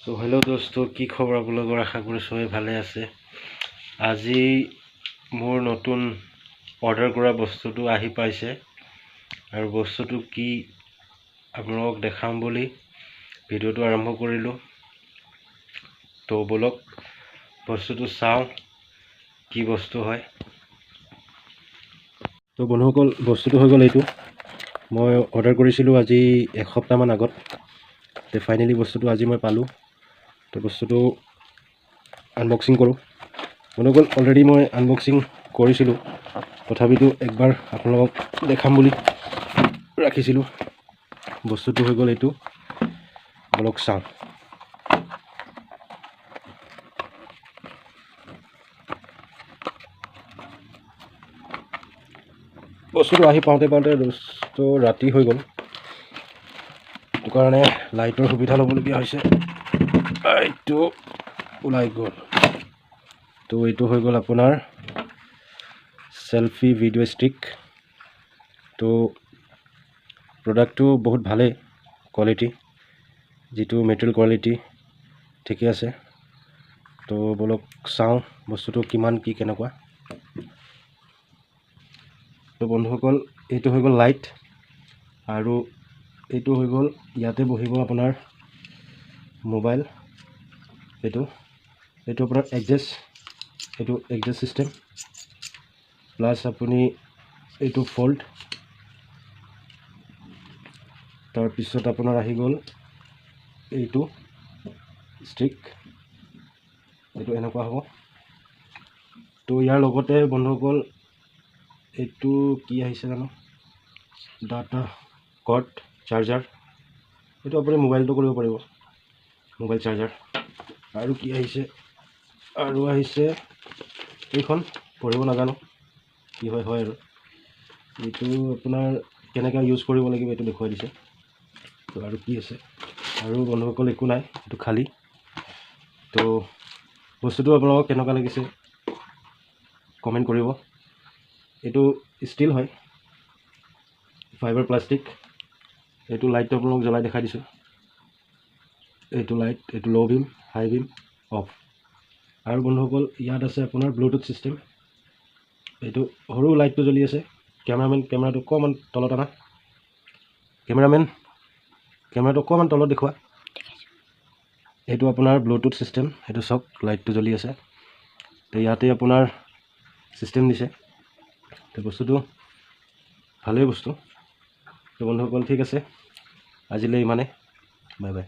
So hello' দোস্ত, কি খবৰ আপোনালোকৰ? আশা কৰি চবেই ভালে আছে। আজি মোৰ নতুন অৰ্ডাৰ কৰা বস্তুটো আহি পাইছে আৰু বস্তুটো কি আপোনালোকক দেখাম বুলি ভিডিঅ'টো আৰম্ভ কৰিলোঁ। তো বলক বস্তুটো চাওঁ কি বস্তু হয়। তো বন্ধুসকল, বস্তুটো হৈ গ'ল এইটো। মই অৰ্ডাৰ কৰিছিলোঁ আজি এসপ্তাহমান আগত। ফাইনেলি বস্তুটো আজি মই পালোঁ। তো বস্তুটো আনবক্সিং কৰোঁ। বন্ধুসকল, অলৰেডি মই আনবক্সিং কৰিছিলোঁ, তথাপিতো একবাৰ আপোনালোকক দেখাম বুলি ৰাখিছিলোঁ। বস্তুটো হৈ গ'ল এইটো, বলক চাওঁ। বস্তুটো আহি পাওঁতে ৰাতি হৈ গ'ল। সেইটো কাৰণে লাইটৰ সুবিধা ল'বলগীয়া হৈছে। এইটো ওলাই গ'ল। তো এইটো হৈ গ'ল আপোনাৰ চেলফি ভিডিঅ' ষ্টিক। তো প্ৰডাক্টটো বহুত ভালেই কোৱালিটি, যিটো মেটেৰিয়েল কোৱালিটি ঠিকে আছে। তো বলক চাওঁ বস্তুটো কিমান কি কেনেকুৱা। তো বন্ধুসকল, এইটো হৈ গ'ল লাইট, আৰু এইটো হৈ গ'ল ইয়াতে বহিব আপোনাৰ মোবাইল। এইটো আপোনাৰ এইটো এডজাষ্ট চিষ্টেম, প্লাছ আপুনি এইটো ফল্ড। তাৰপিছত আপোনাৰ আহি গ'ল এইটো ষ্টিক, এইটো এনেকুৱা হ'ব। তো ইয়াৰ লগতে বন্ধুসকল এইটো কি আহিছে জানো, ডাটা কৰ্ড চাৰ্জাৰ। এইটো আপুনি মোবাইলটো কৰিব পাৰিব, মোবাইল চাৰ্জাৰ। আৰু কি আহিছে, আৰু আহিছে এইখন, পঢ়িব নাজানো কি হয় আৰু এইটো আপোনাৰ কেনেকৈ ইউজ কৰিব লাগিব এইটো দেখুৱাই দিছে। তো আৰু কি আছে, আৰু বন্ধুসকল একো নাই, এইটো খালী। তো বস্তুটো আপোনালোকক কেনেকুৱা লাগিছে কমেণ্ট কৰিব। এইটো ষ্টীল হয়, ফাইবাৰ প্লাষ্টিক। এইটো লাইটটো আপোনালোকক জ্বলাই দেখাই দিছোঁ। এইটো লাইট, এইটো ল' বিম, হাই বিম, অফ। আৰু বন্ধুসকল ইয়াত আছে আপোনাৰ ব্লুটুথ ছিষ্টেম। এইটো সৰু লাইটটো জ্বলি আছে। কেমেৰাটো অকণমান তলত আনা, কেমেৰাটো অকণমান তলত দেখুওৱা। এইটো আপোনাৰ ব্লুটুথ ছিষ্টেম, সেইটো চাওক লাইটটো জ্বলি আছে। তো ইয়াতে আপোনাৰ ছিষ্টেম দিছে। তো বস্তুটো ভালেই বস্তু। তো বন্ধুসকল ঠিক আছে, আজিলৈ ইমানে, বাই বাই।